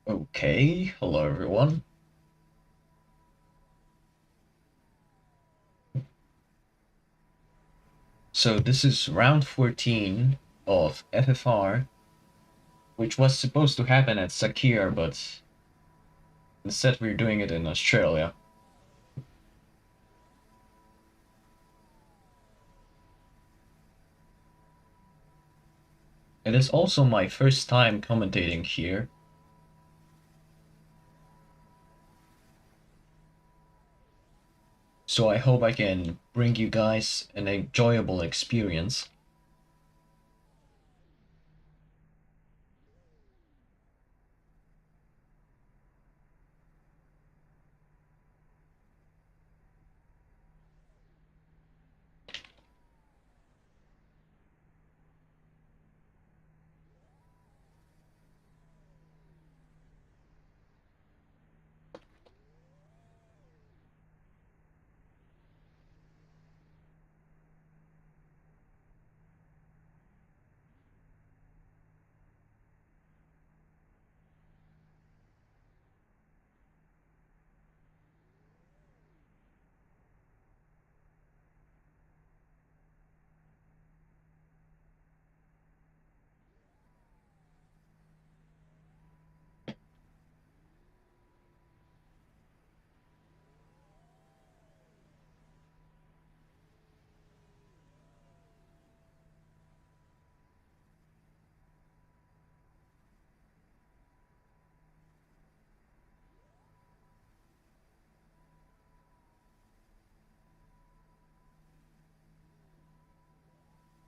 Okay, hello everyone. So this is round 14 of FFR, which was supposed to happen at Sakir, but instead we're doing it in Australia. It is also my first time commentating here, so I hope I can bring you guys an enjoyable experience.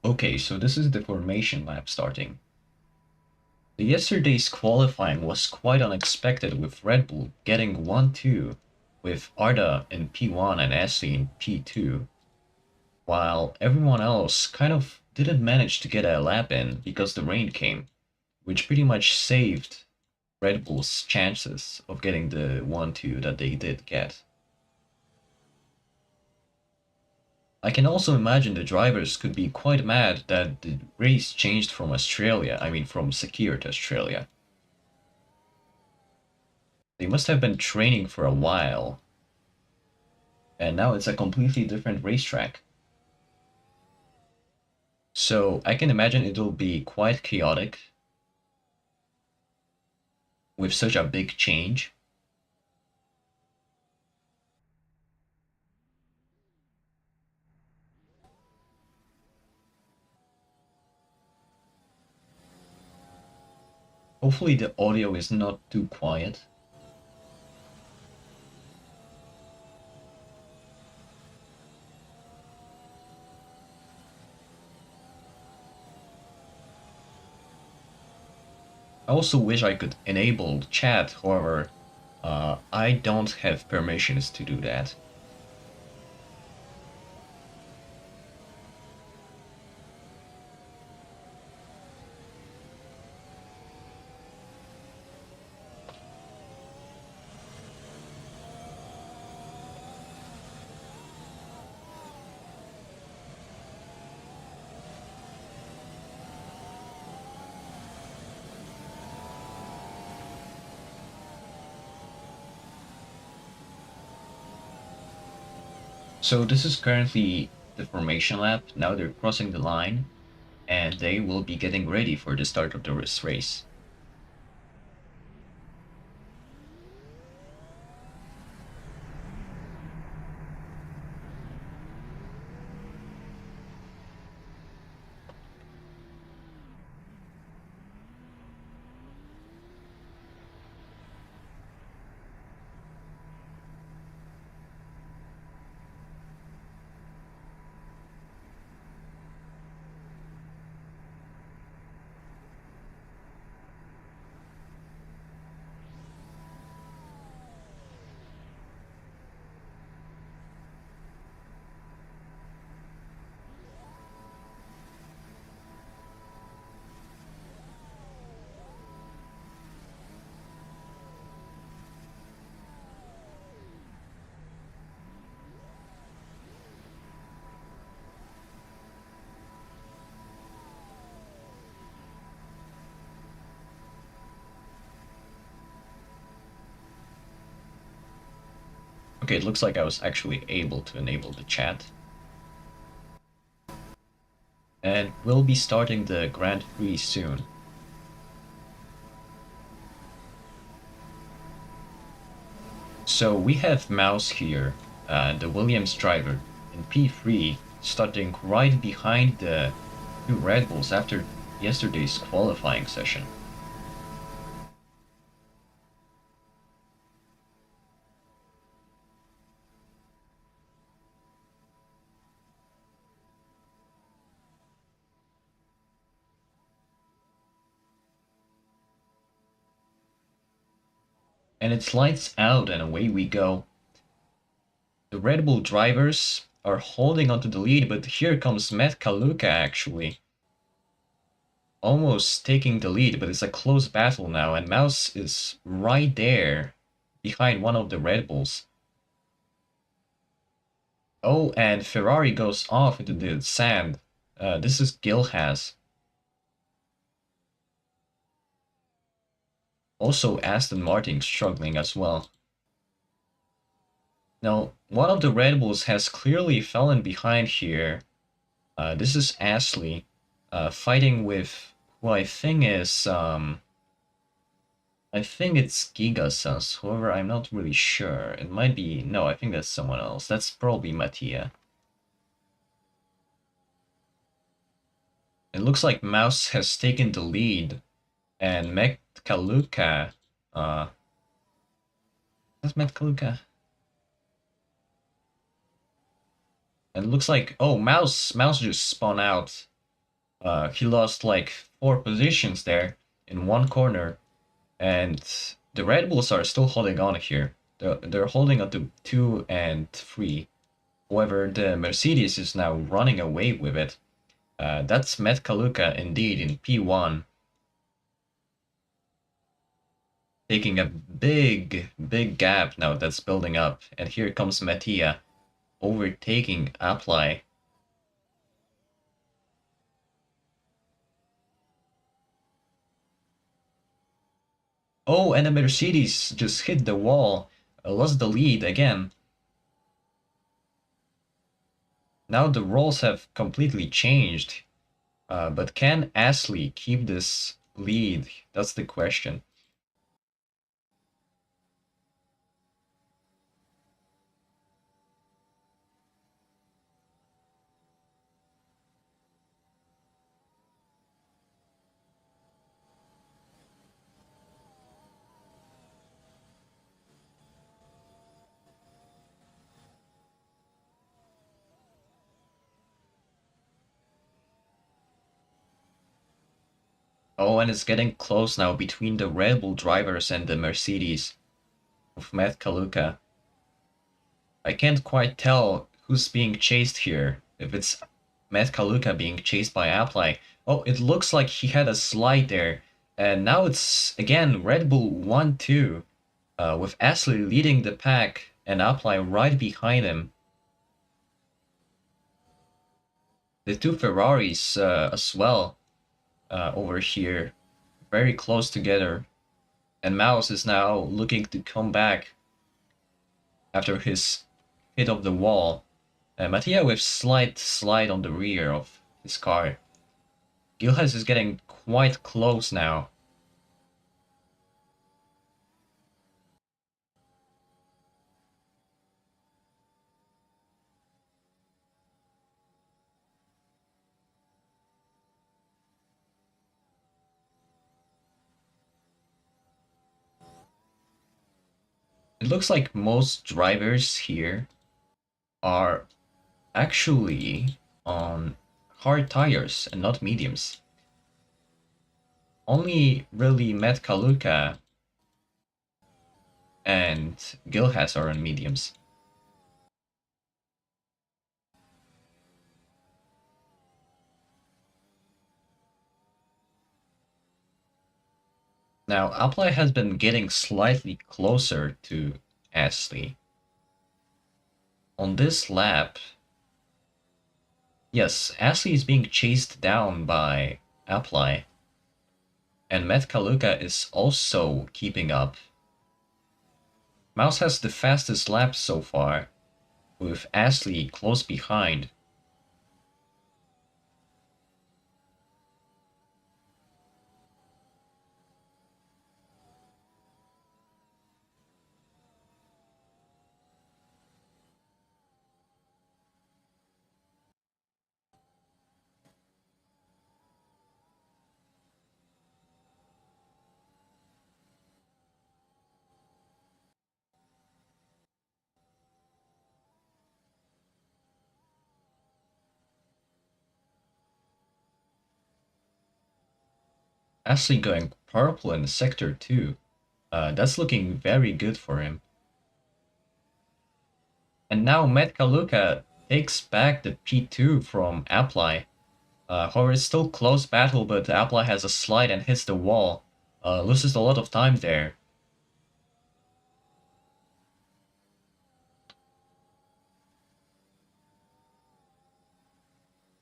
Okay, so this is the formation lap starting. Yesterday's qualifying was quite unexpected with Red Bull getting 1-2 with Arda in P1 and Ashley in P2, while everyone else kind of didn't manage to get a lap in because the rain came, which pretty much saved Red Bull's chances of getting the 1-2 that they did get. I can also imagine the drivers could be quite mad that the race changed from from Sakir to Australia. They must have been training for a while, and now it's a completely different racetrack. So I can imagine it'll be quite chaotic with such a big change. Hopefully the audio is not too quiet. I also wish I could enable chat, however, I don't have permissions to do that. So this is currently the formation lap. Now they're crossing the line, and they will be getting ready for the start of the race. Okay, it looks like I was actually able to enable the chat. And we'll be starting the Grand Prix soon. So we have Mouse here, the Williams driver, in P3, starting right behind the two Red Bulls after yesterday's qualifying session. And it's lights out and away we go. The Red Bull drivers are holding onto the lead, but here comes Matt Kaluka actually. Almost taking the lead, but it's a close battle now, and Mouse is right there behind one of the Red Bulls. Oh, and Ferrari goes off into the sand. This is Gilhas. Also, Aston Martin struggling as well. Now, one of the Red Bulls has clearly fallen behind here. This is Ashley fighting with who I think is I think it's Gigasus. However, I'm not really sure. It might be no. I think that's someone else. That's probably Mattia. It looks like Mouse has taken the lead, and Mekkaluka. That's Mekkaluka. And it looks like Mouse just spun out. He lost like 4 positions there in one corner. And the Red Bulls are still holding on here. They're holding on to 2 and 3. However, the Mercedes is now running away with it. That's Matt Kaluka indeed in P1. Taking a big gap now that's building up. And here comes Mattia overtaking Apply. Oh, and the Mercedes just hit the wall, lost the lead again. Now the roles have completely changed. But can Ashley keep this lead? That's the question. Oh, and it's getting close now between the Red Bull drivers and the Mercedes of Matt Kaluka. I can't quite tell who's being chased here. If it's Matt Kaluka being chased by Apply. Oh, it looks like he had a slide there. And now it's, again, Red Bull 1-2. With Ashley leading the pack and Apply right behind him. The two Ferraris as well over here. Very close together. And Mouse is now looking to come back after his hit of the wall. Mattia with slight slide on the rear of his car. Gilhas is getting quite close now. It looks like most drivers here are actually on hard tires and not mediums. Only really Matt Kaluka and Gilhas are on mediums. Now, Apply has been getting slightly closer to Ashley. On this lap, yes, Ashley is being chased down by Apply. And Matt Kaluka is also keeping up. Mouse has the fastest lap so far, with Ashley close behind. Ashley going purple in sector 2. That's looking very good for him. And now Metkaluka takes back the P2 from Apply. However, it's still close battle, but Apply has a slide and hits the wall. Loses a lot of time there.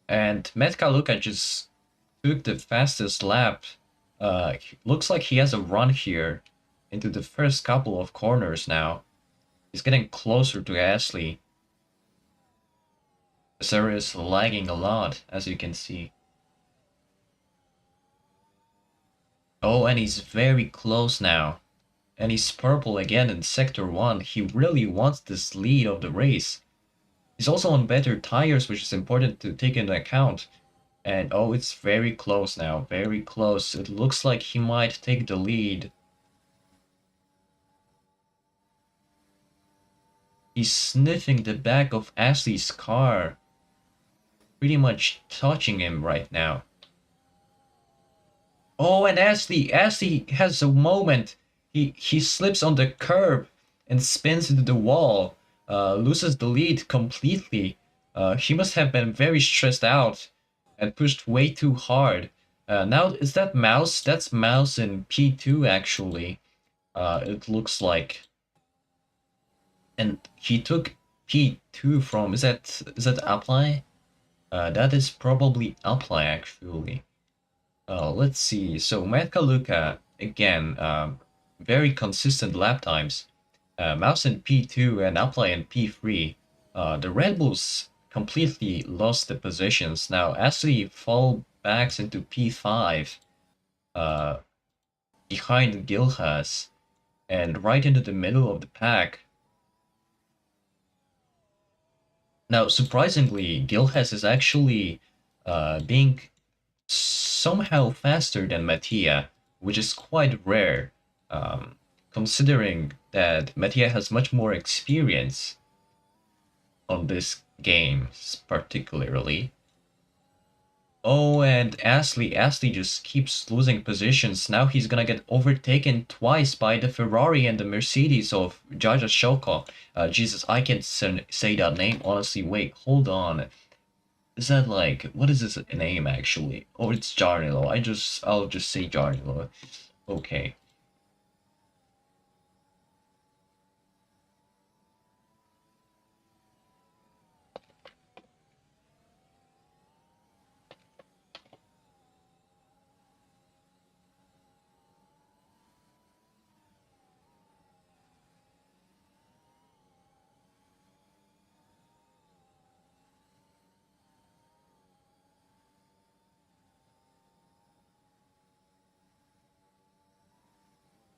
And Metkaluka just took the fastest lap. Looks like he has a run here into the first couple of corners now. He's getting closer to Ashley. This area is lagging a lot, as you can see. Oh, and he's very close now. And he's purple again in Sector 1. He really wants this lead of the race. He's also on better tires, which is important to take into account. And oh, it's very close now, very close. It looks like he might take the lead. He's sniffing the back of Ashley's car. Pretty much touching him right now. Oh, and Ashley has a moment. He slips on the curb and spins into the wall. Loses the lead completely. He must have been very stressed out and pushed way too hard. Now, is that Mouse? That's Mouse in P2 actually. It looks like. And he took P2 from, is that Apply? That is probably Apply actually. Let's see. So Metkaluka again, very consistent lap times. Mouse in P2 and Apply in P3. The Red Bulls completely lost the positions. Now Ashley fall backs into P5, uh, behind Gilhas, and right into the middle of the pack. Now, surprisingly, Gilhas is actually being somehow faster than Mattia, which is quite rare, considering that Mattia has much more experience on this game, particularly. Oh, and Astley just keeps losing positions. Now he's gonna get overtaken twice by the Ferrari and the Mercedes of Jaja Shoko. Jesus, I can't say that name. Honestly, wait, hold on. Is that like, what is this name actually? Oh, it's Jarnilo. I'll just say Jarnilo. Okay.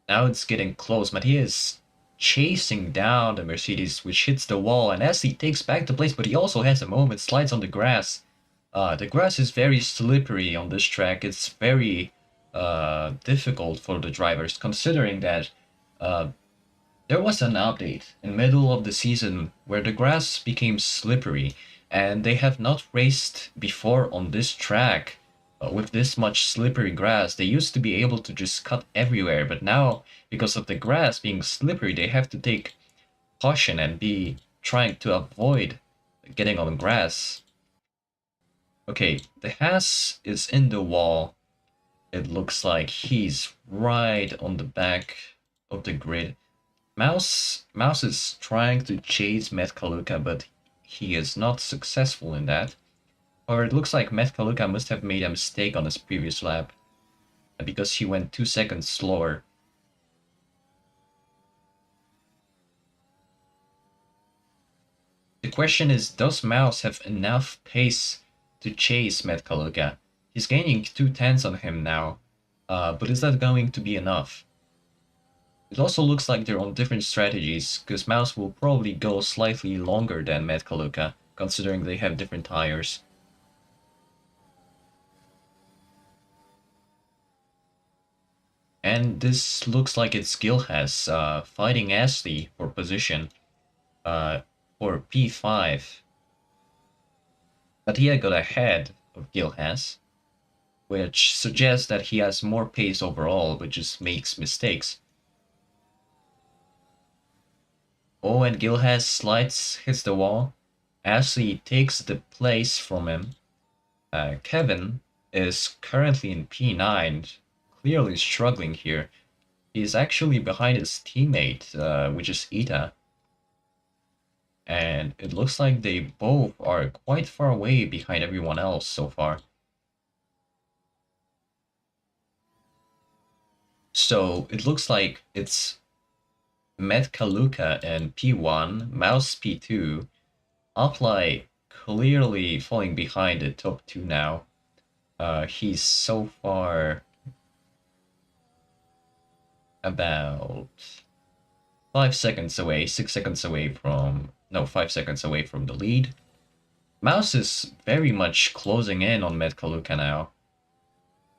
Now it's getting close. Mattia is chasing down the Mercedes, which hits the wall, and as he takes back the place, but he also has a moment, slides on the grass. The grass is very slippery on this track. It's very difficult for the drivers, considering that uh, there was an update in middle of the season where the grass became slippery, and they have not raced before on this track with this much slippery grass. They used to be able to just cut everywhere, but now because of the grass being slippery, they have to take caution and be trying to avoid getting on grass. Okay, the Haas is in the wall. It looks like he's right on the back of the grid. Mouse is trying to chase Metkaluka, but he is not successful in that. Or it looks like Metkaluka must have made a mistake on his previous lap, because he went 2 seconds slower. The question is, does Mouse have enough pace to chase Matt Kaluga? He's gaining 2 tenths on him now, but is that going to be enough? It also looks like they're on different strategies, because Mouse will probably go slightly longer than Matt Kaluga, considering they have different tires. And this looks like it's Gilhas fighting Ashley for position for P5. Mattia got ahead of Gilhas, which suggests that he has more pace overall, but just makes mistakes. Oh, and Gilhas slides, hits the wall. Ashley takes the place from him. Kevin is currently in P9, clearly struggling here. He's actually behind his teammate, which is Ita. And it looks like they both are quite far away behind everyone else so far. So it looks like it's Met Kaluka and P1, Mouse P2, Apply clearly falling behind the top two now. He's so far about 5 seconds away, 6 seconds away from, no, 5 seconds away from the lead. Mouse is very much closing in on Met Kaluka now.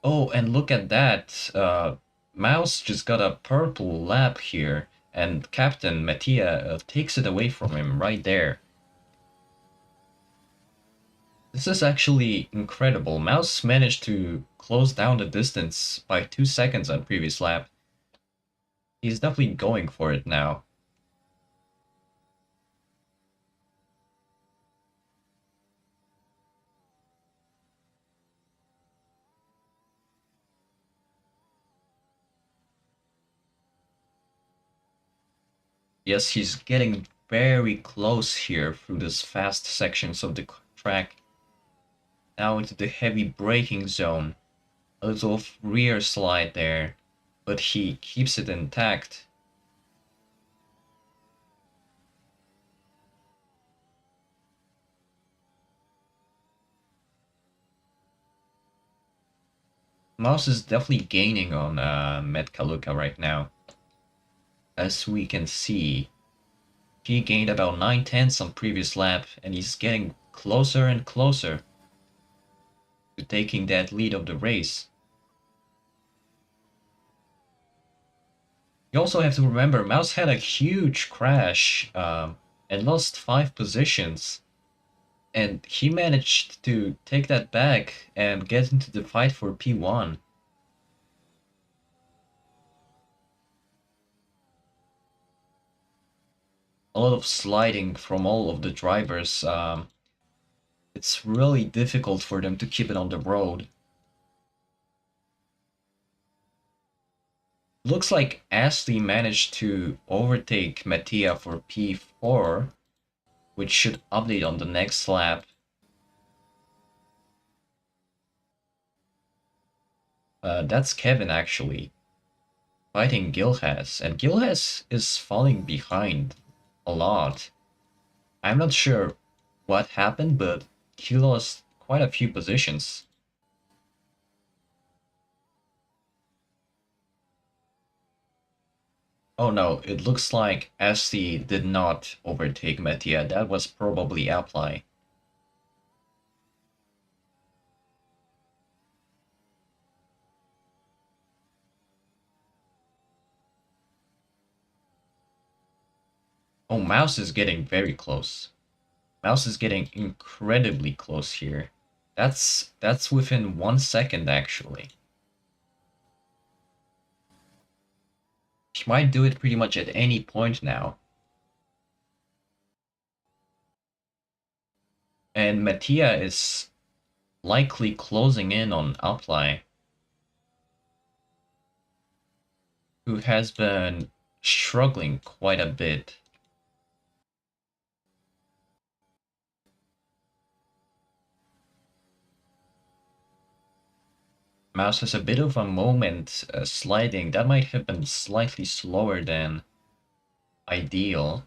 Oh, and look at that. Mouse just got a purple lap here, and Captain Mattia takes it away from him right there. This is actually incredible. Mouse managed to close down the distance by 2 seconds on previous lap. He's definitely going for it now. Yes, he's getting very close here through this fast sections of the track. Now into the heavy braking zone. A little rear slide there, but he keeps it intact. Mouse is definitely gaining on Met Kaluka right now. As we can see, he gained about 9 tenths on previous lap, and he's getting closer and closer to taking that lead of the race. You also have to remember, Mouse had a huge crash and lost 5 positions. And he managed to take that back and get into the fight for P1. A lot of sliding from all of the drivers. It's really difficult for them to keep it on the road. Looks like Ashley managed to overtake Mattia for P4, which should update on the next lap. That's Kevin actually fighting Gilhas, and Gilhas is falling behind a lot. I'm not sure what happened, but he lost quite a few positions. Oh no, it looks like SC did not overtake Mattia. That was probably Apply. Oh, Mouse is getting very close. Mouse is getting incredibly close here. That's within 1 second actually. He might do it pretty much at any point now. And Mattia is likely closing in on Apply, who has been struggling quite a bit. Mouse has a bit of a moment sliding. That might have been slightly slower than ideal.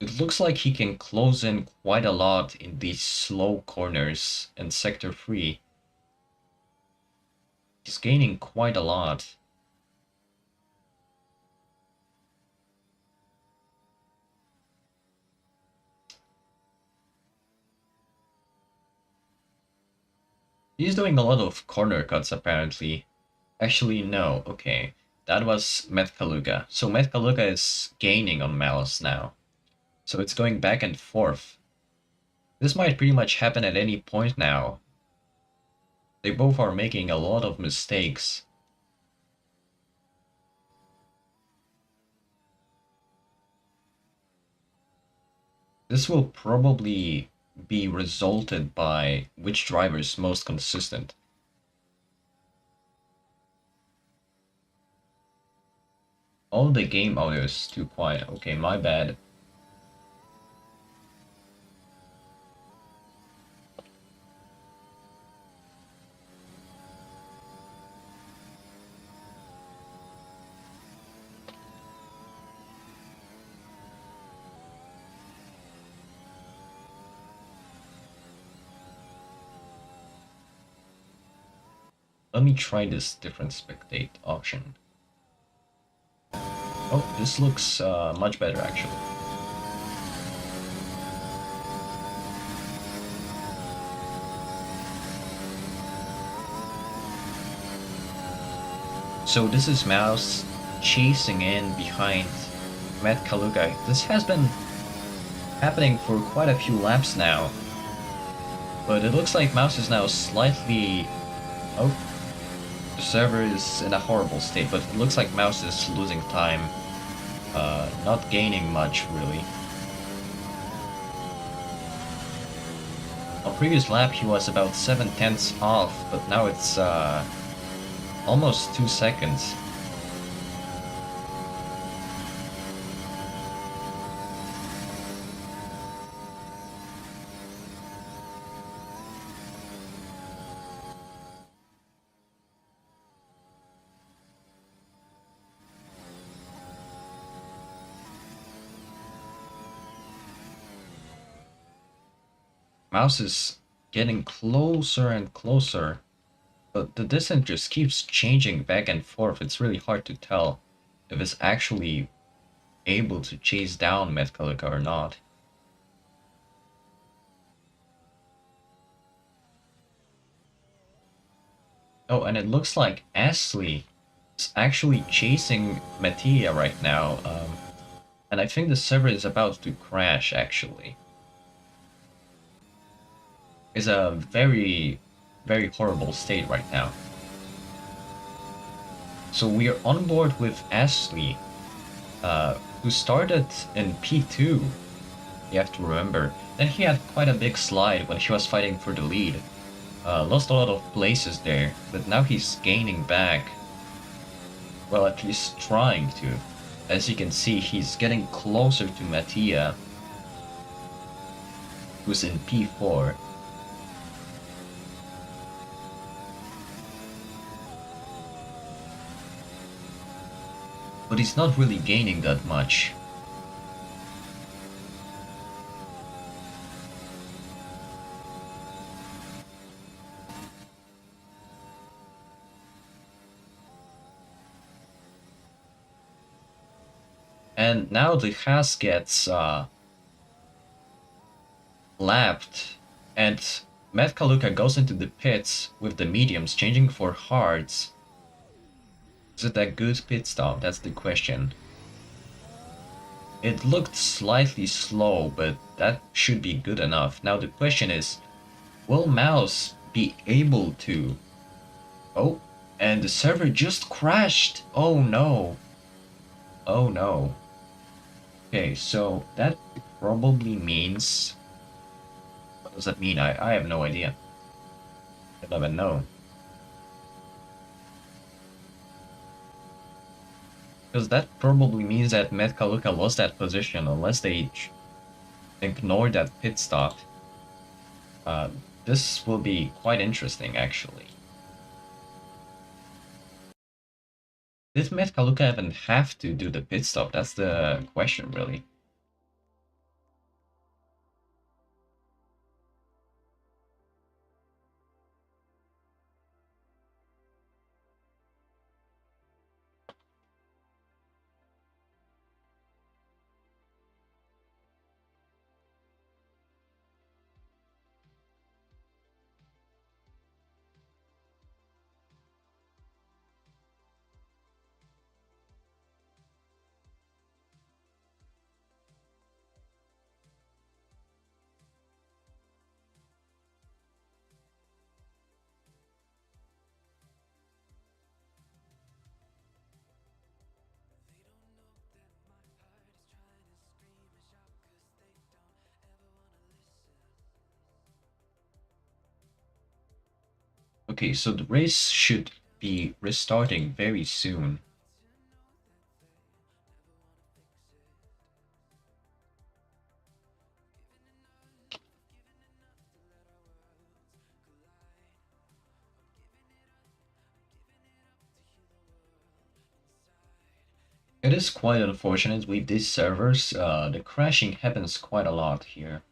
It looks like he can close in quite a lot in these slow corners in Sector 3. He's gaining quite a lot. He's doing a lot of corner cuts apparently. Actually, no, okay. That was Metkaluga. So Metkaluga is gaining on Mouse now. So it's going back and forth. This might pretty much happen at any point now. They both are making a lot of mistakes. This will probably be resulted by which driver is most consistent. Oh, the game audio is too quiet. Okay, my bad. Let me try this different spectate option. Oh, this looks much better actually. So this is Mouse chasing in behind Matt Kaluga. This has been happening for quite a few laps now. But it looks like Mouse is now slightly... Oh, the server is in a horrible state, but it looks like Mouse is losing time. Not gaining much, really. On previous lap he was about 7/10 off, but now it's almost 2 seconds. Mouse is getting closer and closer, but the distance just keeps changing back and forth. It's really hard to tell if it's actually able to chase down Metcallica or not. Oh, and it looks like Ashley is actually chasing Mattia right now, and I think the server is about to crash, actually. It's a very, very horrible state right now. So we are on board with Ashley, who started in P2, you have to remember. Then he had quite a big slide when he was fighting for the lead. Lost a lot of places there, but now he's gaining back. Well, at least trying to. As you can see, he's getting closer to Mattia, who's in P4. But he's not really gaining that much. And now the Haas gets lapped, and Matt Kaluka goes into the pits with the mediums, changing for hards. Is it a good pit stop? That's the question. It looked slightly slow, but that should be good enough. Now the question is, will Mouse be able to... Oh, and the server just crashed! Oh no! Oh no. Okay, so that probably means... What does that mean? I have no idea. I don't even know. Because that probably means that Matt Kaluka lost that position unless they ignore that pit stop. This will be quite interesting, actually. Did Matt Kaluka even have to do the pit stop? That's the question, really. Okay, so the race should be restarting very soon. It is quite unfortunate with these servers. The crashing happens quite a lot here.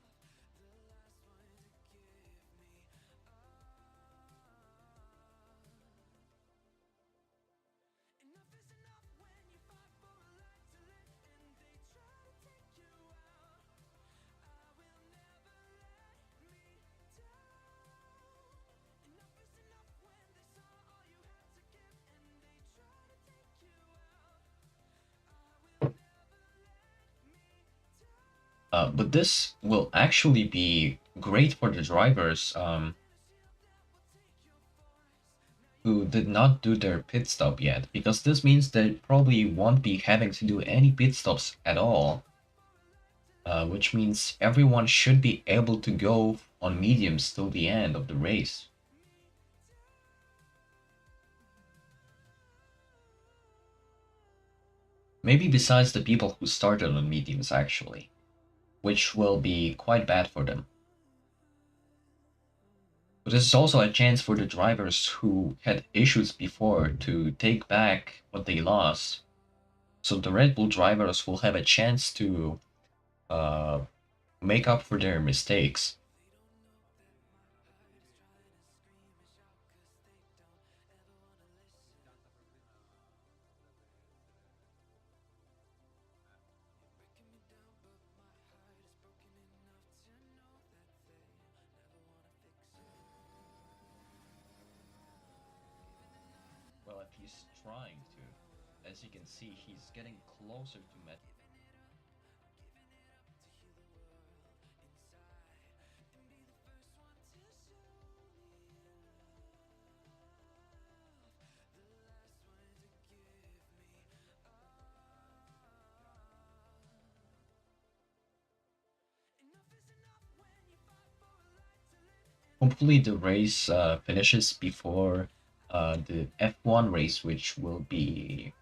But this will actually be great for the drivers who did not do their pit stop yet, because this means they probably won't be having to do any pit stops at all, which means everyone should be able to go on mediums till the end of the race. Maybe besides the people who started on mediums, actually, which will be quite bad for them. But this is also a chance for the drivers who had issues before to take back what they lost. So the Red Bull drivers will have a chance to uh, make up for their mistakes. Well, if he's trying to, as you can see, he's getting closer to Met. Hopefully, the race finishes before the F1 race, which will be,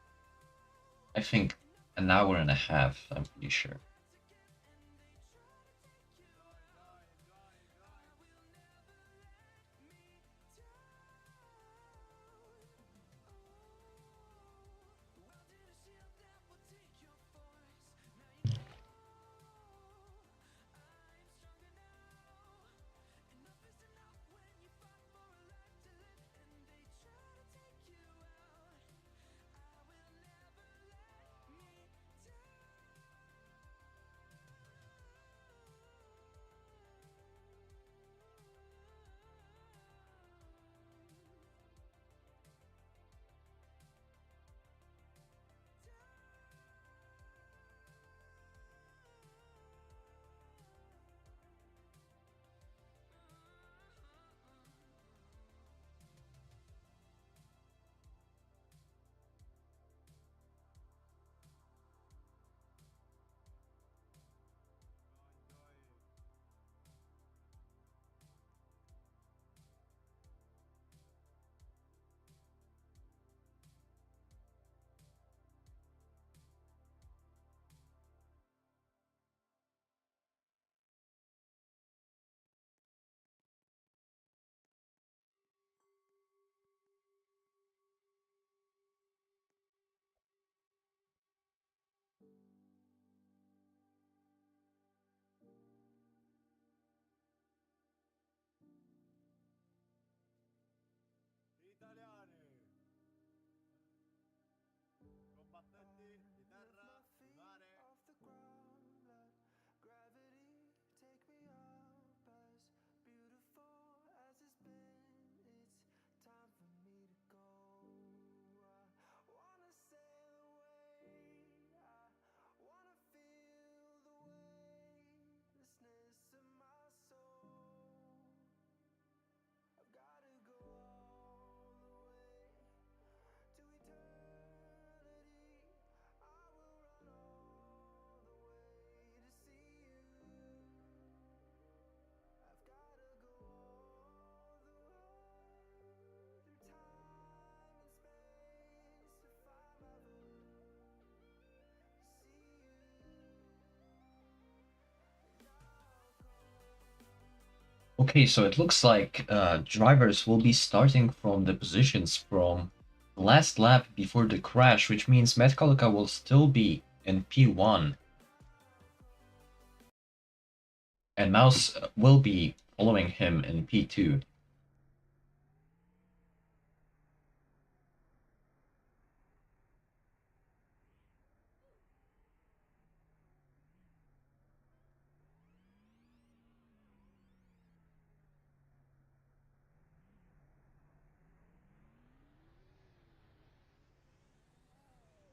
I think, an hour and a half. I'm pretty sure. Okay, so it looks like drivers will be starting from the positions from the last lap before the crash, which means Metcalfa will still be in P1 and Mouse will be following him in P2.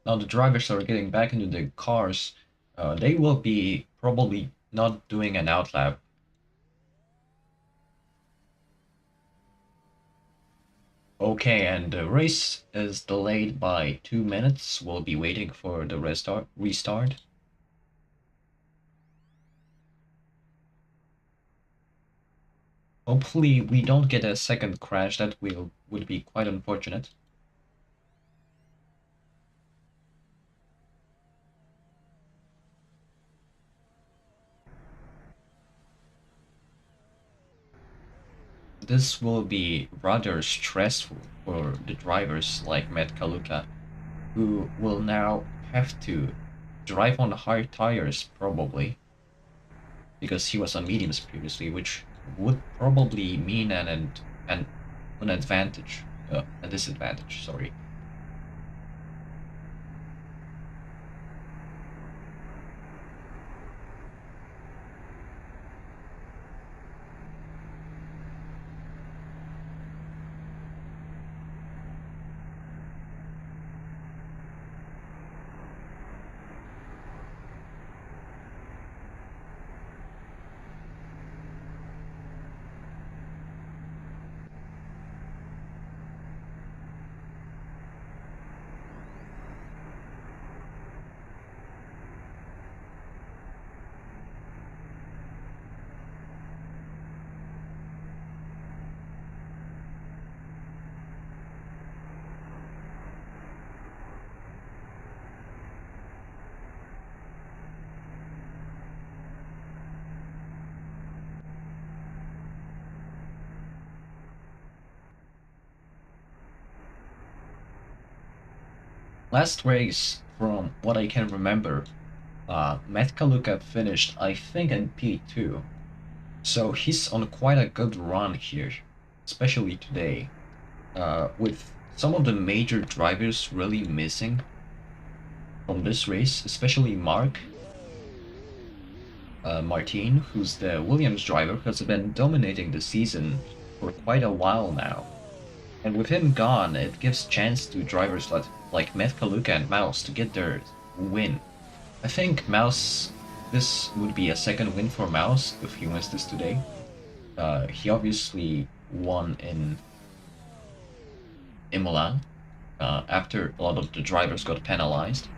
Now the drivers are getting back into the cars. They will be probably not doing an outlap. Okay, and the race is delayed by 2 minutes. We'll be waiting for the restart. Hopefully we don't get a second crash. That would be quite unfortunate. This will be rather stressful for the drivers like Matt Kaluka, who will now have to drive on hard tires probably, because he was on mediums previously, which would probably mean an advantage, a disadvantage. Sorry. Last race, from what I can remember, Matt Kaluka finished, I think, in P2. So he's on quite a good run here, especially today, with some of the major drivers really missing from this race, especially Martin, who's the Williams driver, has been dominating the season for quite a while now. And with him gone, it gives chance to drivers like Matt Kaluka and Mouse to get their win. I think this would be a second win for Mouse if he wins this today. He obviously won in Imola after a lot of the drivers got penalized.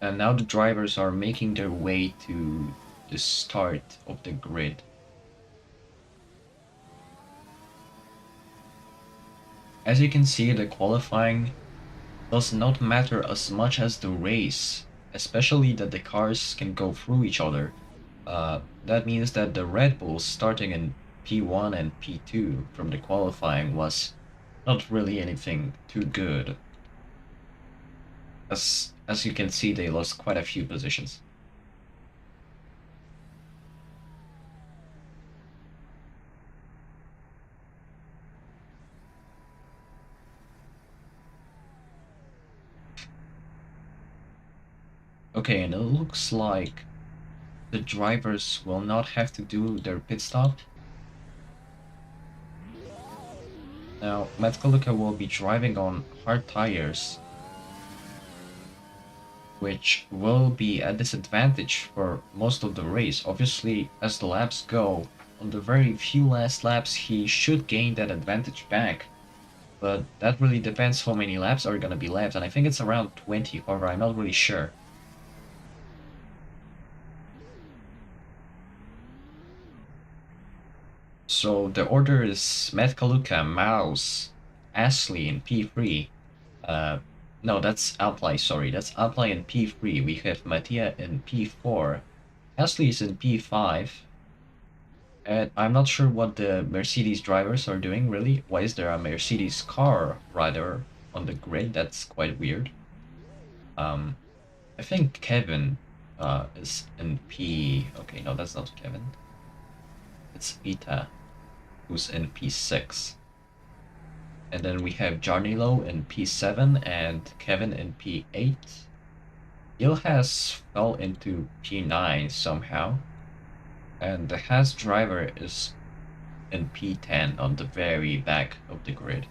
And now the drivers are making their way to the start of the grid. As you can see, the qualifying does not matter as much as the race, especially that the cars can go through each other. That means that the Red Bulls starting in P1 and P2 from the qualifying was not really anything too good. As you can see, they lost quite a few positions. Okay, and it looks like the drivers will not have to do their pit stop. Now, Matkoluka will be driving on hard tires, which will be a disadvantage for most of the race. Obviously, as the laps go, on the very few last laps, he should gain that advantage back. But that really depends how many laps are gonna be left, and I think it's around 20, however, I'm not really sure. So the order is Metkaluka, Mouse, Ashley in P3. Uh, no, that's Apply, sorry. That's Apply in P3. We have Mattia in P4. Ashley is in P5. And I'm not sure what the Mercedes drivers are doing, really. Why is there a Mercedes car, rather, on the grid? That's quite weird. Um, I think Kevin is in P... Okay, no, that's not Kevin. It's Ita, who's in P6. And then we have Jarnilo in P7 and Kevin in P8. Ilhas fell into P9 somehow. And the Haas driver is in P10 on the very back of the grid.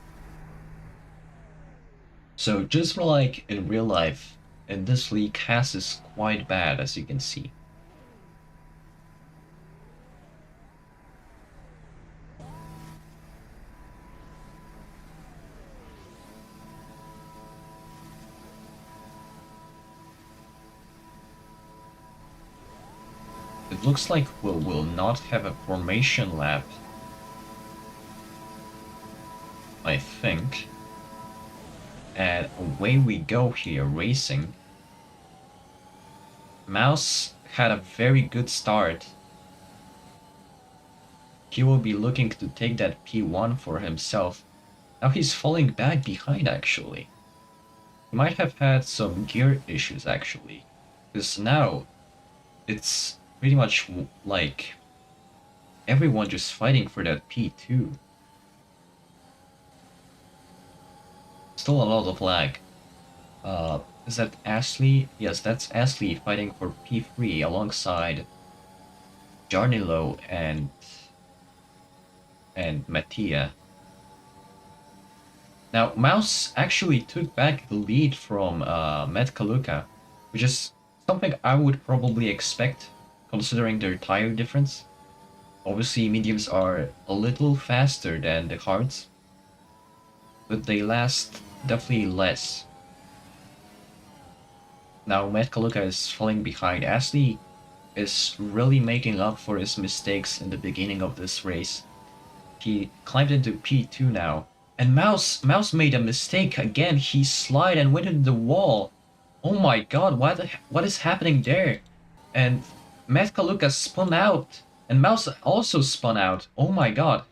So just like in real life, in this league, Haas is quite bad, as you can see. It looks like we will not have a formation lap, I think. And away we go here, racing. Mouse had a very good start. He will be looking to take that P1 for himself. Now he's falling back behind, actually. He might have had some gear issues, actually. Because now, it's pretty much like everyone just fighting for that P2. Still a lot of lag. Is that Ashley? Yes, that's Ashley fighting for P3 alongside Jarnilo and Mattia. Now, Mouse actually took back the lead from Metkaluka, which is something I would probably expect considering their tire difference. Obviously, mediums are a little faster than the hards, but they last definitely less. Now, Metkaluka is falling behind. Ashley is really making up for his mistakes in the beginning of this race. He climbed into P2 now. And Mouse made a mistake again. He slid and went into the wall. Oh my god, what is happening there? And Metkaluka spun out. And Mouse also spun out. Oh my god.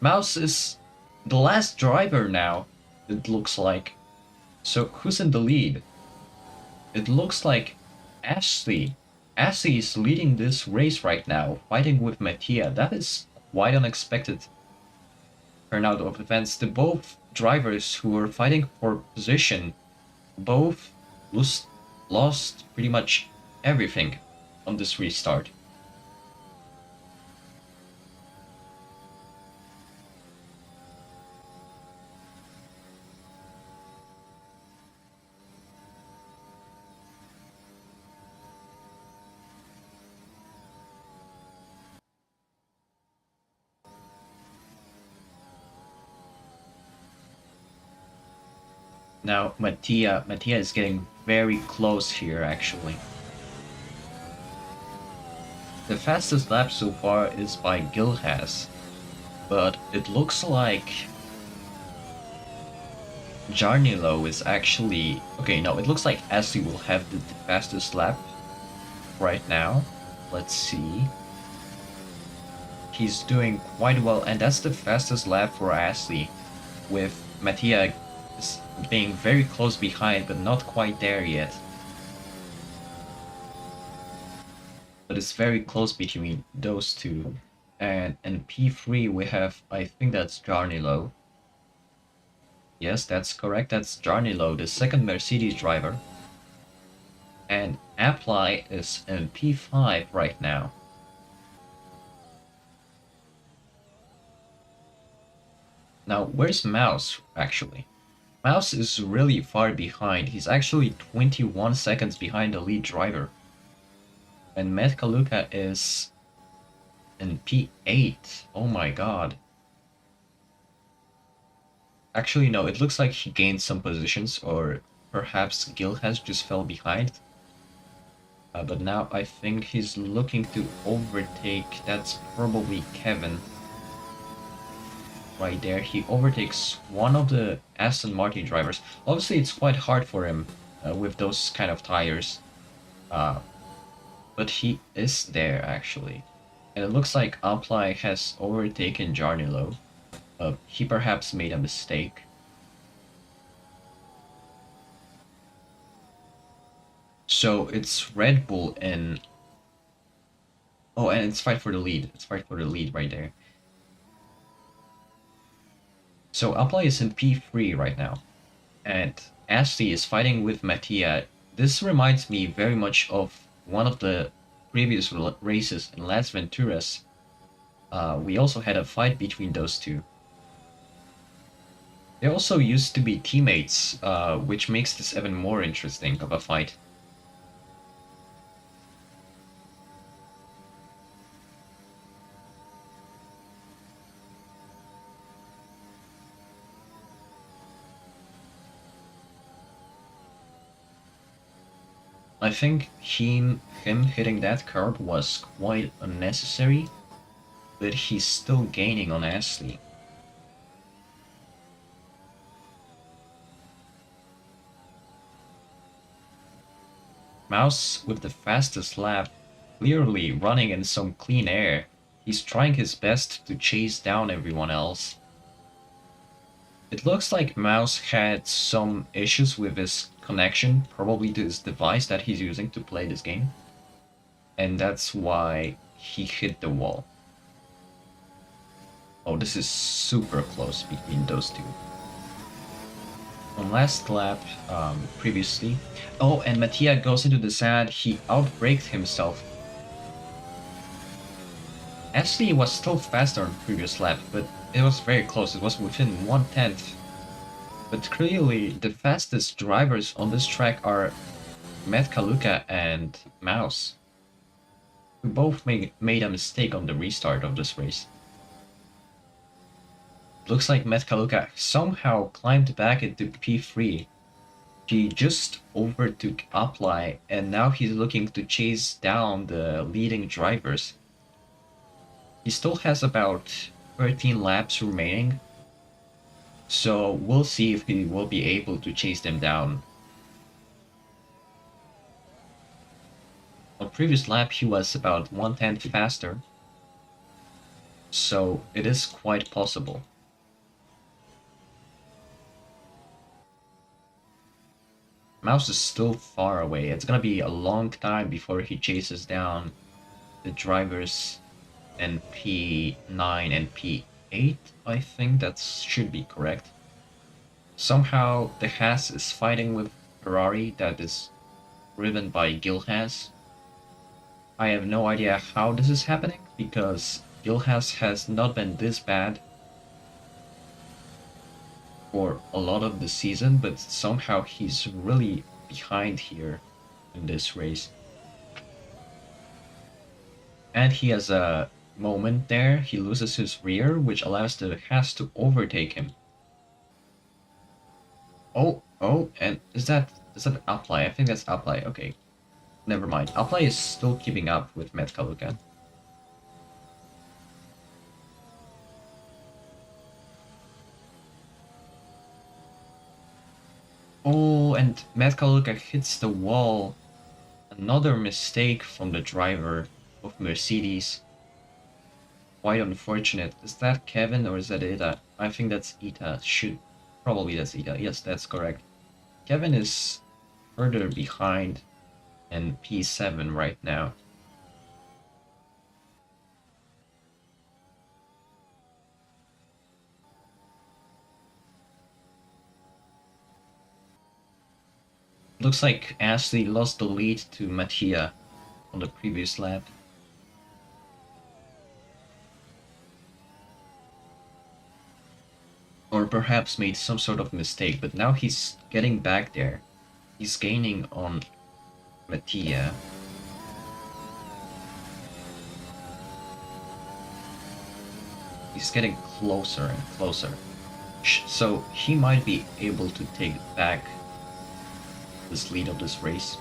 Mouse is the last driver now, it looks like. So who's in the lead? It looks like Ashley. Ashley is leading this race right now, fighting with Mattia. That is quite unexpected turnout of events. The both drivers who were fighting for position both lost pretty much everything on this restart. Now Mattia is getting very close here actually. The fastest lap so far is by Gilhas, but it looks like Jarnilo is actually... Okay, no, it looks like Ashley will have the fastest lap right now. Let's see. He's doing quite well, and that's the fastest lap for Ashley, with Mattia being very close behind, but not quite there yet. But it's very close between those two. And in P3 we have, I think that's Jarnilo. Yes, that's correct, that's Jarnilo, the second Mercedes driver. And Apply is in P5 right now. Now, where's Mouse, actually? Mouse is really far behind. He's actually 21 seconds behind the lead driver. And Metkaluka is in P8. Oh my god. Actually, no, it looks like he gained some positions, or perhaps Gil has just fell behind. But now I think he's looking to overtake. That's probably Kevin. right there. He overtakes one of the Aston Martin drivers. Obviously, it's quite hard for him with those kind of tires, uh, but he is there actually. And it looks like Apply has overtaken Jarnilo. He perhaps made a mistake. So it's Red Bull and oh, and it's fight for the lead. It's fight for the lead right there. So Apply is in P3 right now, and Ashley is fighting with Mattia. This reminds me very much of one of the previous races in Las Venturas. We also had a fight between those two. They also used to be teammates, which makes this even more interesting of a fight. I think him hitting that curb was quite unnecessary, but he's still gaining on Ashley. Mouse with the fastest lap, clearly running in some clean air. He's trying his best to chase down everyone else. It looks like Mouse had some issues with his connection, probably to his device that he's using to play this game. And that's why he hit the wall. Oh, this is super close between those two. On last lap, previously. Oh, and Mattia goes into the sand. He outbraked himself. Actually, it was still faster on the previous lap, but it was very close. It was within 1/10. But clearly, the fastest drivers on this track are Matt Kaluka and Mouse, who both made a mistake on the restart of this race. Looks like Matt Kaluka somehow climbed back into P3. He just overtook Apply, and now he's looking to chase down the leading drivers. He still has about 13 laps remaining, so we'll see if he will be able to chase them down. On previous lap, he was about 1/10 faster, so it is quite possible. Mouse is still far away. It's gonna be a long time before he chases down the drivers in P9 and P8. I think that should be correct. Somehow the Haas is fighting with Ferrari that is driven by Gil Haas. I have no idea how this is happening because Gil Haas has not been this bad for a lot of the season, but somehow he's really behind here in this race. And he has a moment there, he loses his rear, which allows the Haas to overtake him. Oh, and is that Apply? I think that's Apply, okay. Never mind. Apply is still keeping up with Matt Kaluka. Oh, and Matt Kaluka hits the wall. Another mistake from the driver of Mercedes. Quite unfortunate. Is that Kevin or is that Ita? I think that's Ita. Probably that's Ita. Yes, that's correct. Kevin is further behind in P7 right now. Looks like Ashley lost the lead to Mattia on the previous lap. Or perhaps made some sort of mistake, but now he's getting back there. He's gaining on Mattia. He's getting closer and closer. So he might be able to take back this lead of this race.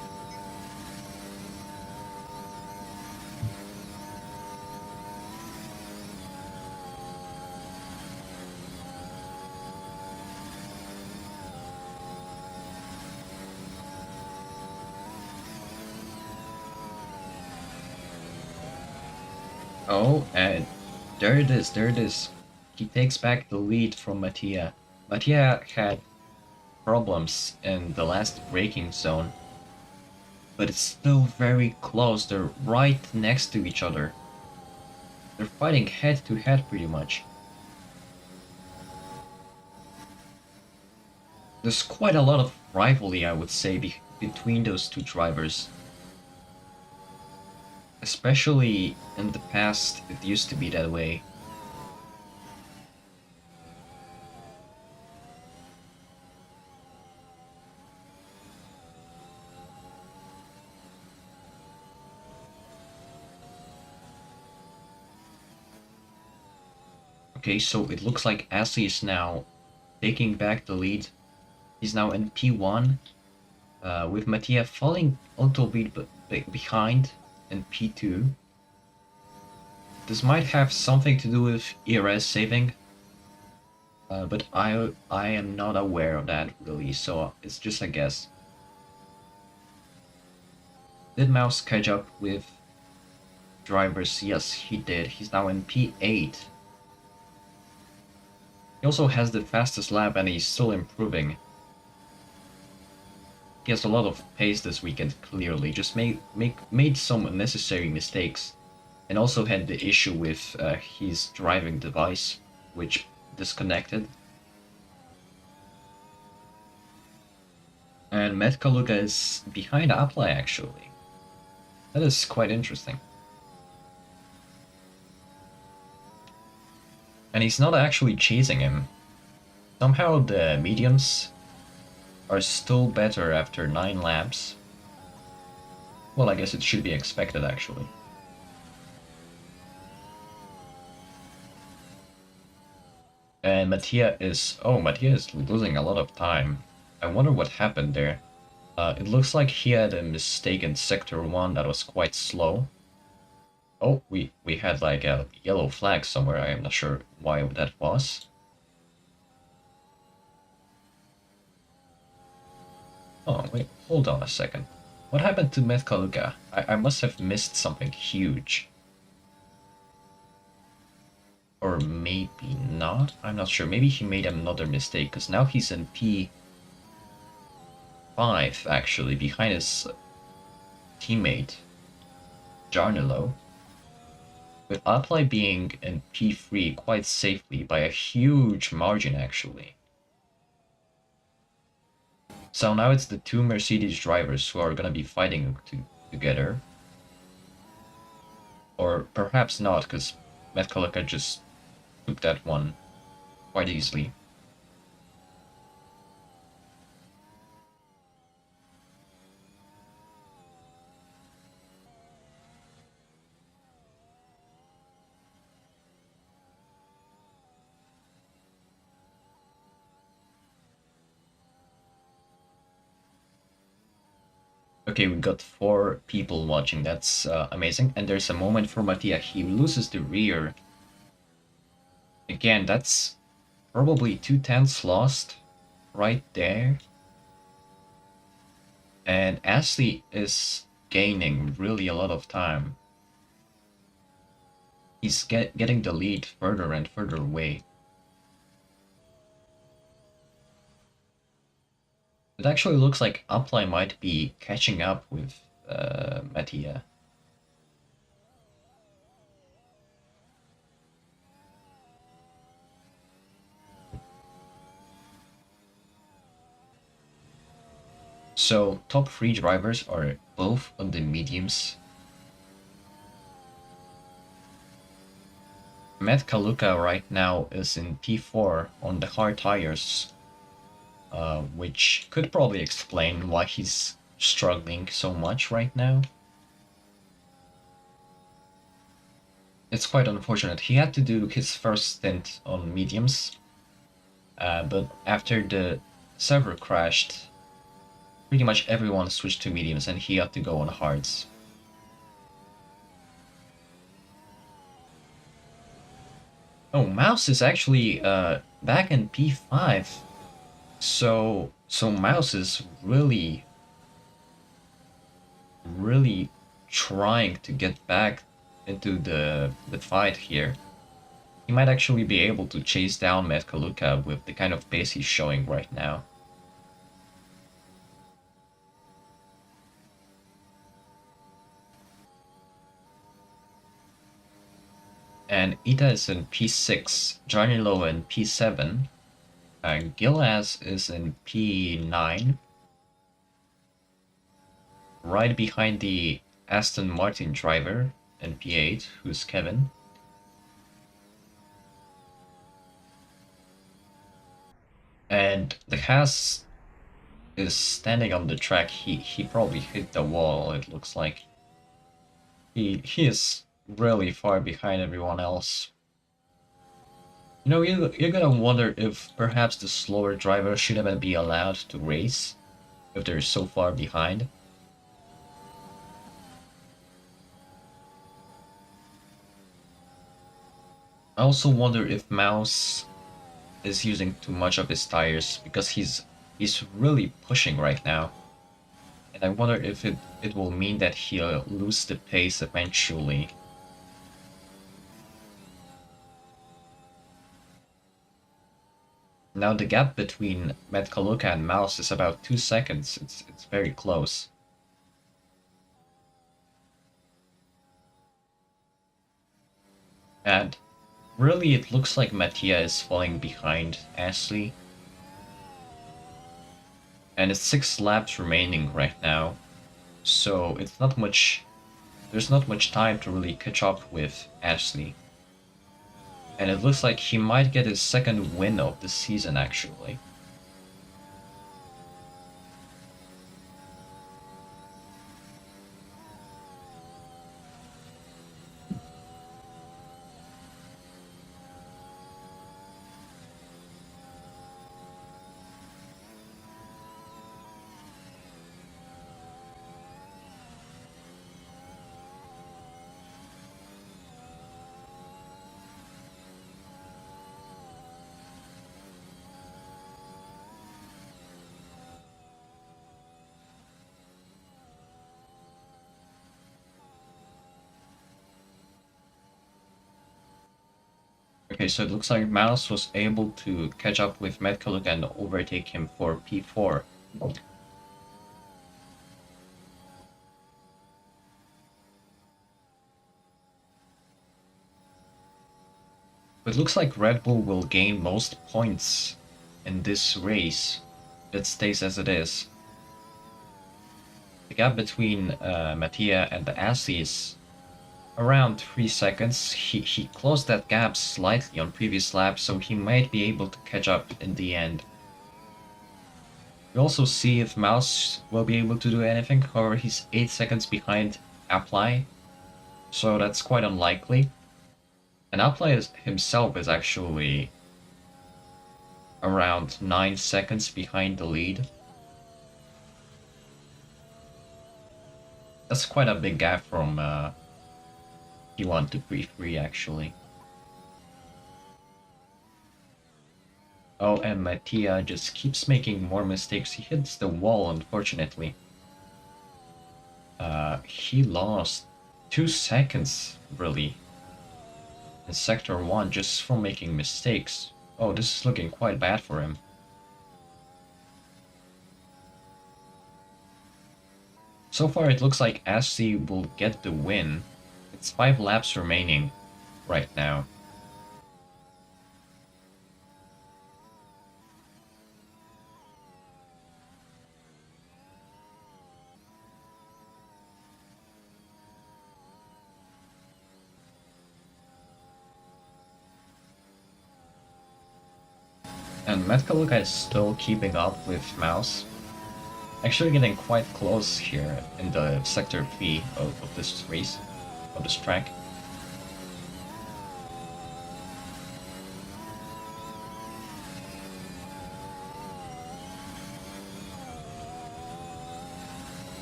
Oh, and there it is, there it is. He takes back the lead from Mattia. Mattia had problems in the last braking zone, but it's still very close. They're right next to each other. They're fighting head to head pretty much. There's quite a lot of rivalry, I would say, between those two drivers. Especially in the past, it used to be that way. Okay, so it looks like Ashley is now taking back the lead. He's now in P1, with Mattia falling a little bit behind in P2. This might have something to do with ERS saving, but I am not aware of that really, so it's just a guess. Did Mouse catch up with drivers? Yes, he did. He's now in P8. He also has the fastest lap and he's still improving. He has a lot of pace this weekend, clearly. Just made some unnecessary mistakes. And also had the issue with his driving device, which disconnected. And Matt Kaluga is behind Apply, actually. That is quite interesting. And he's not actually chasing him. Somehow the mediums are still better after 9 laps. Well, I guess it should be expected, actually. And Mattia is losing a lot of time. I wonder what happened there. It looks like he had a mistake in Sector 1 that was quite slow. Oh, we had like a yellow flag somewhere. I am not sure why that was. Oh, wait, hold on a second. What happened to Metkaluga? I must have missed something huge. Or maybe not? I'm not sure. Maybe he made another mistake, because now he's in P5, actually, behind his teammate, Jarnilo. With Apply being in P3 quite safely by a huge margin, actually. So now it's the two Mercedes drivers who are gonna be fighting together. Or perhaps not, because Metkalika just took that one quite easily. Okay, we got 4 people watching, that's amazing. And there's a moment for Mattia, he loses the rear. Again, that's probably 2 tenths lost right there. And Ashley is gaining really a lot of time. He's getting the lead further and further away. It actually looks like Apply might be catching up with Mattia. So top 3 drivers are both on the mediums. Matt Kaluka right now is in P4 on the hard tires, which could probably explain why he's struggling so much right now. It's quite unfortunate. He had to do his first stint on mediums, but after the server crashed, pretty much everyone switched to mediums and he had to go on hards. Oh, Mouse is actually back in P5. So Mouse is really trying to get back into the fight here, he might actually be able to chase down Metkaluka with the kind of pace he's showing right now. And Ita is in P6, Jarnilo in P7, Gilaz is in P9, right behind the Aston Martin driver in P8, who's Kevin. And the Haas is standing on the track. He probably hit the wall, it looks like. He is really far behind everyone else. You know, you're gonna wonder if perhaps the slower driver should even be allowed to race if they're so far behind. I also wonder if Mouse is using too much of his tires because he's really pushing right now. And I wonder if it will mean that he'll lose the pace eventually. Now the gap between Metkaluka and Mouse is about 2 seconds. It's very close. And really it looks like Mattia is falling behind Ashley. And it's 6 laps remaining right now. So it's not much, there's not much time to really catch up with Ashley. And it looks like he might get his second win of the season actually. Okay, so it looks like Mouse was able to catch up with Metkaluka and overtake him for P4. It looks like Red Bull will gain most points in this race if it stays as it is. The gap between Mattia and the Assi is around 3 seconds. He closed that gap slightly on previous laps, so he might be able to catch up in the end. We also see if Mouse will be able to do anything, however he's 8 seconds behind Apply, so that's quite unlikely. And Apply himself is actually around 9 seconds behind the lead. That's quite a big gap from P1 to P3 actually. Oh, and Mattia just keeps making more mistakes. He hits the wall, unfortunately. He lost 2 seconds, really, in Sector 1 just from making mistakes. Oh, this is looking quite bad for him. So far, it looks like Ashley will get the win. It's 5 laps remaining right now. And Metkaluka is still keeping up with Mouse. Actually getting quite close here in the Sector P of this race, of this track.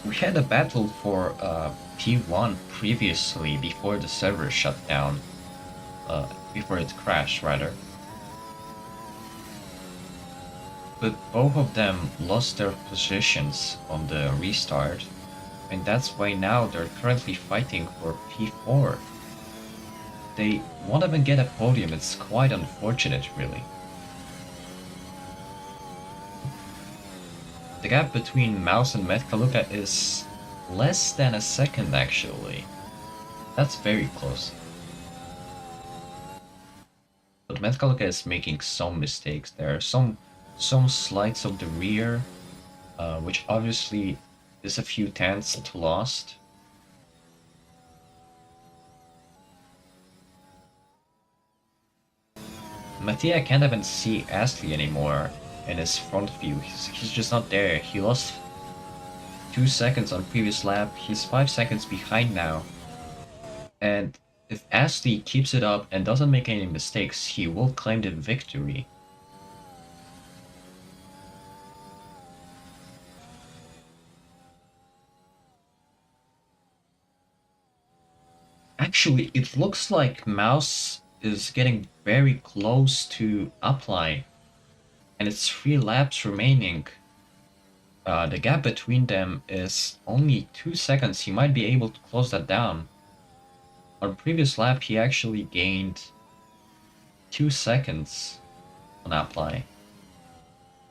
We had a battle for P1 previously before the server shut down, before it crashed rather. But both of them lost their positions on the restart, and that's why now they're currently fighting for P4. they won't even get a podium. It's quite unfortunate, really. The gap between Mouse and Metkaluka is less than a second, actually. That's very close. But Metkaluka is making some mistakes there. Some slides of the rear, which obviously is a few tenths to lost. Mattia can't even see Astley anymore in his front view. He's just not there. He lost 2 seconds on previous lap. He's 5 seconds behind now. And if Astley keeps it up and doesn't make any mistakes, he will claim the victory. Actually, it looks like Mouse is getting very close to upline, and it's 3 laps remaining. The gap between them is only 2 seconds. He might be able to close that down. On previous lap, he actually gained 2 seconds on apply.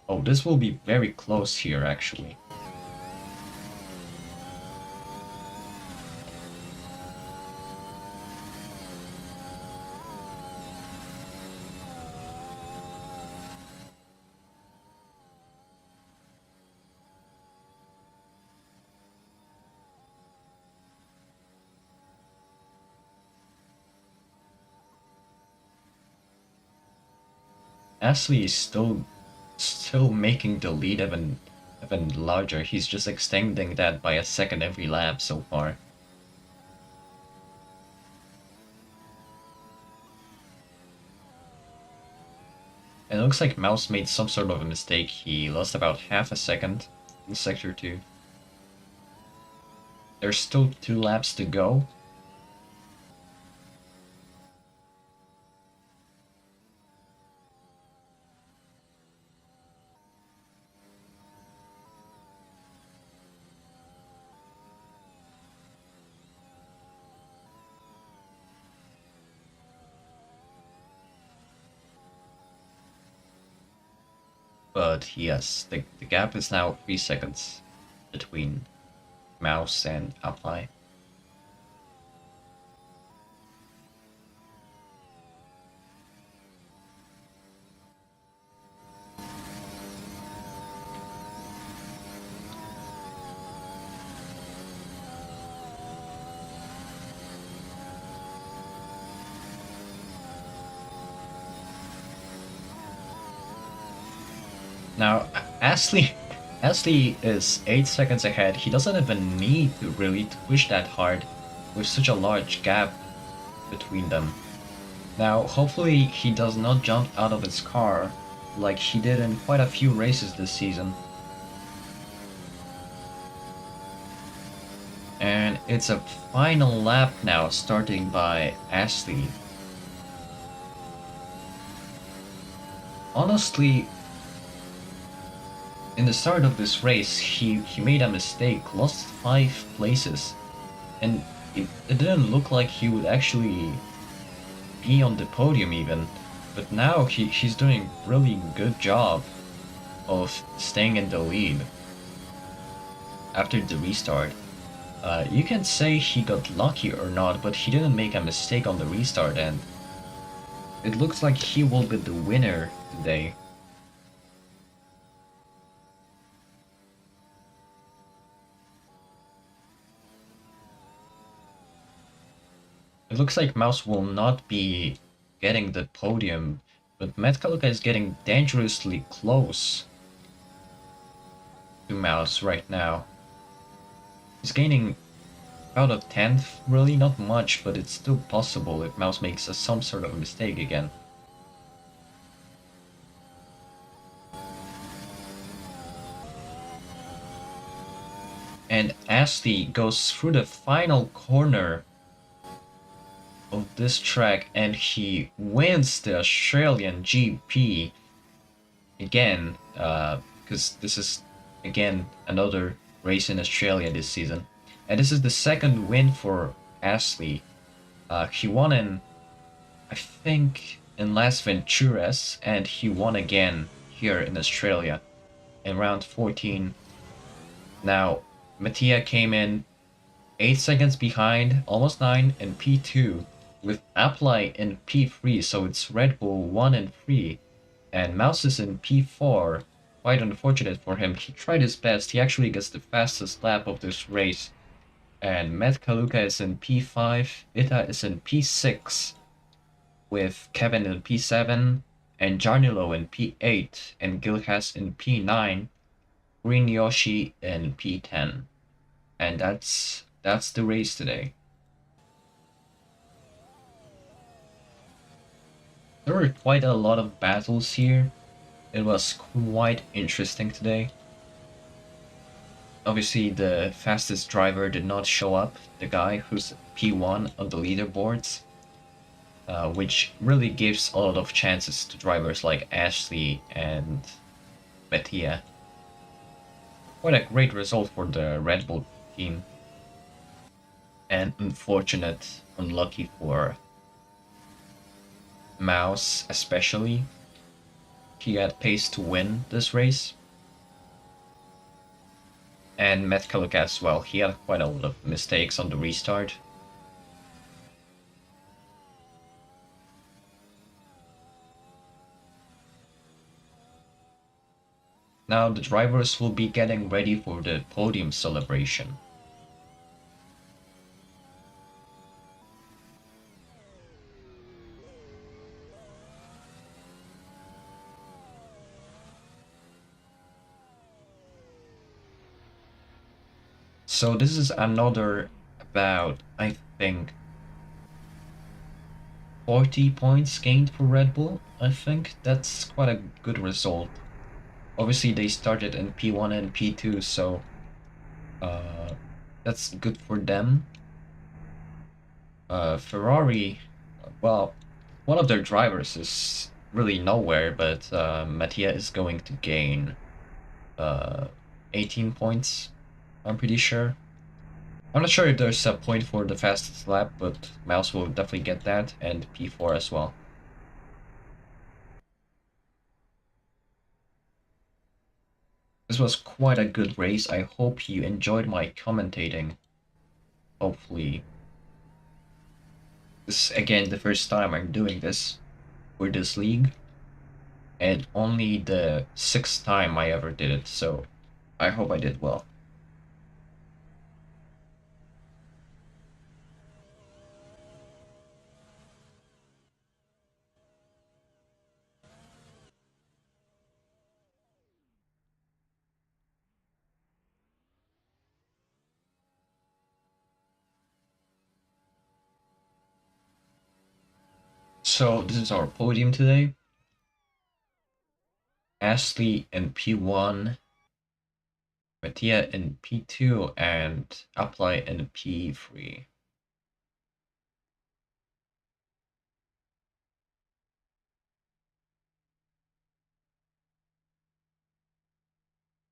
Oh, this will be very close here, actually. Ashley is still making the lead even larger. He's just extending that by a second every lap so far. And it looks like Mouse made some sort of a mistake. He lost about half a second in Sector 2. There's still 2 laps to go. But yes, the gap is now 3 seconds between Mouse and Apply. Now, Astley is 8 seconds ahead. He doesn't even need to really push that hard with such a large gap between them. Now, hopefully he does not jump out of his car like he did in quite a few races this season. And it's a final lap now, starting by Astley. Honestly, in the start of this race, he made a mistake, lost 5 places, and it didn't look like he would actually be on the podium even. But now he's doing a really good job of staying in the lead after the restart. You can say he got lucky or not, but he didn't make a mistake on the restart, and it looks like he will be the winner today. It looks like Mouse will not be getting the podium, but Metkaluka is getting dangerously close to Mouse right now. He's gaining about a tenth, really not much, but it's still possible if Mouse makes some sort of mistake again. And Astley goes through the final corner of this track and he wins the Australian GP again, because this is again another race in Australia this season, and this is the second win for Astley. He won in I think, in Las Venturas, and he won again here in Australia in round 14. Now, Mattia came in 8 seconds behind, almost 9, in P2, with Apply in P3, so it's Red Bull 1 and 3, and Mouse is in P4. Quite unfortunate for him. He tried his best. He actually gets the fastest lap of this race. And Matt Kaluka is in P5, Ita is in P6, with Kevin in P7, and Jarnilo in P8, and Gilhas in P9, Green Yoshi in P10. And that's the race today. There were quite a lot of battles here. It was quite interesting today. Obviously, the fastest driver did not show up, the guy who's P1 on the leaderboards, which really gives a lot of chances to drivers like Ashley and Mattia. Quite a great result for the Red Bull team. And unlucky for Mouse especially. He had pace to win this race. And Metkaluk as well. He had quite a lot of mistakes on the restart. Now the drivers will be getting ready for the podium celebration. So this is another about, I think, 40 points gained for Red Bull. I think that's quite a good result. Obviously they started in P1 and P2, so that's good for them. Ferrari, well, one of their drivers is really nowhere, but Mattia is going to gain 18 points, I'm pretty sure. I'm not sure if there's a point for the fastest lap, but Mouse will definitely get that, and P4 as well. This was quite a good race. I hope you enjoyed my commentating. Hopefully. This is again the first time I'm doing this for this league, and only the 6th time I ever did it, so I hope I did well. So this is our podium today. Ashley in P1, Mattia in P2, and Apply in P3.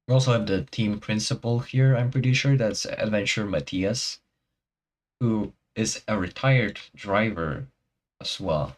We also have the team principal here, I'm pretty sure. That's Adventure Matthias, who is a retired driver as well.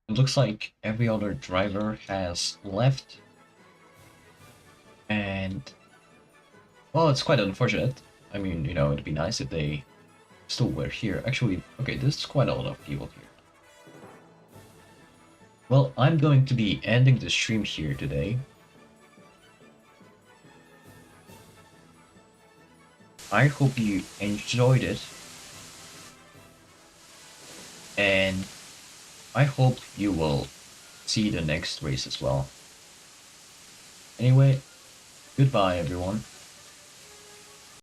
It looks like every other driver has left, and well, it's quite unfortunate. I mean, it'd be nice if they still were here. Actually, okay, there's quite a lot of people here. Well, I'm going to be ending the stream here today. I hope you enjoyed it, and I hope you will see the next race as well. Anyway, goodbye everyone.